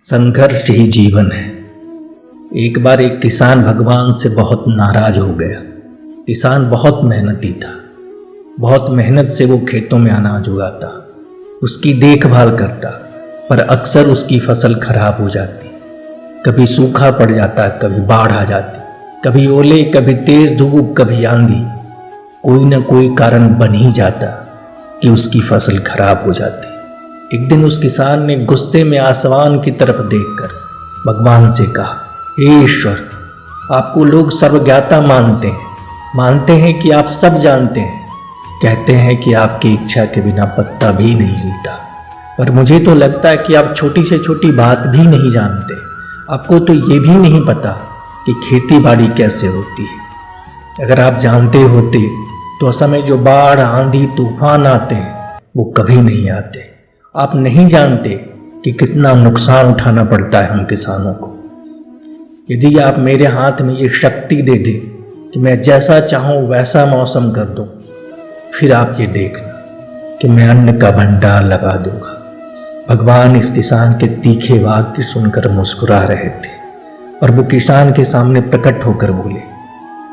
संघर्ष ही जीवन है। एक बार एक किसान भगवान से बहुत नाराज हो गया। किसान बहुत मेहनती था। बहुत मेहनत से वो खेतों में अनाज उगाता, उसकी देखभाल करता, पर अक्सर उसकी फसल खराब हो जाती। कभी सूखा पड़ जाता, कभी बाढ़ आ जाती, कभी ओले, कभी तेज धूप, कभी आंधी। कोई न कोई कारण बन ही जाता कि उसकी फसल खराब हो जाती। एक दिन उस किसान ने गुस्से में आसमान की तरफ देखकर भगवान से कहा, हे ईश्वर, आपको लोग सर्वज्ञाता मानते हैं कि आप सब जानते हैं, कहते हैं कि आपकी इच्छा के बिना पत्ता भी नहीं हिलता, पर मुझे तो लगता है कि आप छोटी से छोटी बात भी नहीं जानते। आपको तो ये भी नहीं पता कि खेती बाड़ी कैसे होती है। अगर आप जानते होते तो असमय जो बाढ़, आंधी, तूफान आते हैं वो कभी नहीं आते। आप नहीं जानते कि कितना नुकसान उठाना पड़ता है हम किसानों को। यदि आप मेरे हाथ में ये शक्ति दे दें कि मैं जैसा चाहूँ वैसा मौसम कर दूँ, फिर आप ये देखना कि मैं अन्न का भंडार लगा दूंगा। भगवान इस किसान के तीखे वाक्य सुनकर मुस्कुरा रहे थे और वो किसान के सामने प्रकट होकर बोले,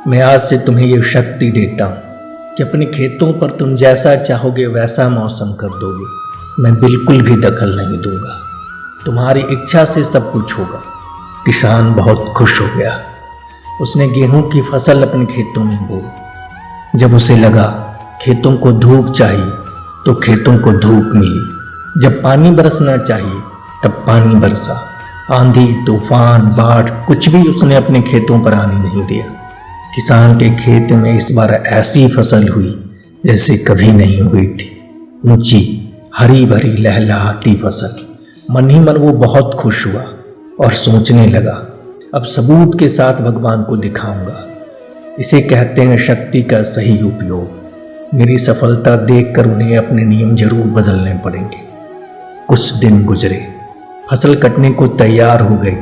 मैं आज से तुम्हें ये शक्ति देता हूँ कि अपने खेतों पर तुम जैसा चाहोगे वैसा मौसम कर दोगे। मैं बिल्कुल भी दखल नहीं दूंगा, तुम्हारी इच्छा से सब कुछ होगा। किसान बहुत खुश हो गया। उसने गेहूं की फसल अपने खेतों में बोई। जब उसे लगा खेतों को धूप चाहिए तो खेतों को धूप मिली। जब पानी बरसना चाहिए तब पानी बरसा। आंधी, तूफान, बाढ़ कुछ भी उसने अपने खेतों पर आने नहीं दिया। किसान के खेत में इस बार ऐसी फसल हुई जैसे कभी नहीं हुई थी। ऊंची, हरी भरी, लहलहाती फसल। मन ही मन वो बहुत खुश हुआ और सोचने लगा, अब सबूत के साथ भगवान को दिखाऊंगा। इसे कहते हैं शक्ति का सही उपयोग। मेरी सफलता देखकर उन्हें अपने नियम जरूर बदलने पड़ेंगे। कुछ दिन गुजरे, फसल कटने को तैयार हो गई।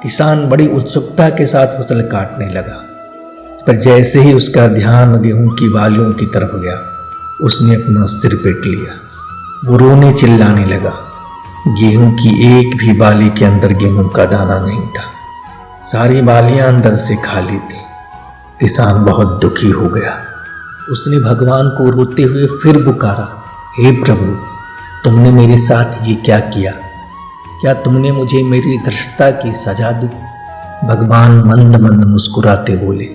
किसान बड़ी उत्सुकता के साथ फसल काटने लगा, पर जैसे ही उसका ध्यान गेहूं की बालियों की तरफ गया, उसने अपना सिर पीट लिया। वो रोने चिल्लाने लगा। गेहूं की एक भी बाली के अंदर गेहूं का दाना नहीं था। सारी बालियां अंदर से खाली थी। किसान बहुत दुखी हो गया। उसने भगवान को रोते हुए फिर पुकारा, हे प्रभु, तुमने मेरे साथ ये क्या किया? क्या तुमने मुझे मेरी धृष्टता की सजा दी? भगवान मंद मंद मुस्कुराते बोले,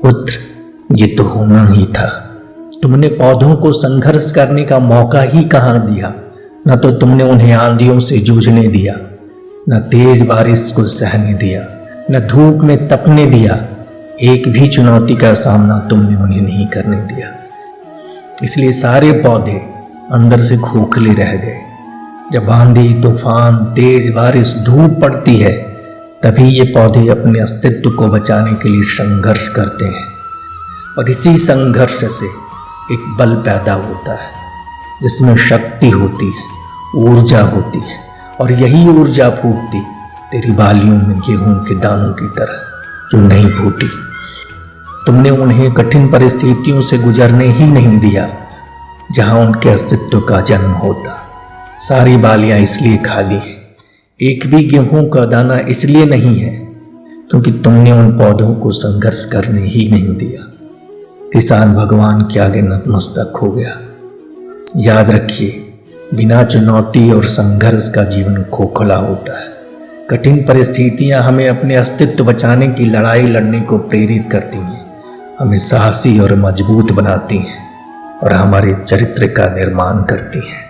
पुत्र, ये तो होना ही था। तुमने पौधों को संघर्ष करने का मौका ही कहाँ दिया। न तो तुमने उन्हें आंधियों से जूझने दिया, न तेज बारिश को सहने दिया, न धूप में तपने दिया। एक भी चुनौती का सामना तुमने उन्हें नहीं करने दिया। इसलिए सारे पौधे अंदर से खोखले रह गए। जब आंधी, तूफान, तेज बारिश, धूप पड़ती है, तभी ये पौधे अपने अस्तित्व को बचाने के लिए संघर्ष करते हैं। और इसी संघर्ष से एक बल पैदा होता है जिसमें शक्ति होती है, ऊर्जा होती है, और यही ऊर्जा फूटती तेरी बालियों में गेहूं के दानों की तरह जो नहीं फूटी। तुमने उन्हें कठिन परिस्थितियों से गुजरने ही नहीं दिया जहां उनके अस्तित्व का जन्म होता। सारी बालियां इसलिए खाली हैं, एक भी गेहूं का दाना इसलिए नहीं है क्योंकि तुमने उन पौधों को संघर्ष करने ही नहीं दिया। किसान भगवान के आगे नतमस्तक हो गया। याद रखिए, बिना चुनौती और संघर्ष का जीवन खोखला होता है। कठिन परिस्थितियां हमें अपने अस्तित्व बचाने की लड़ाई लड़ने को प्रेरित करती हैं, हमें साहसी और मजबूत बनाती हैं और हमारे चरित्र का निर्माण करती हैं।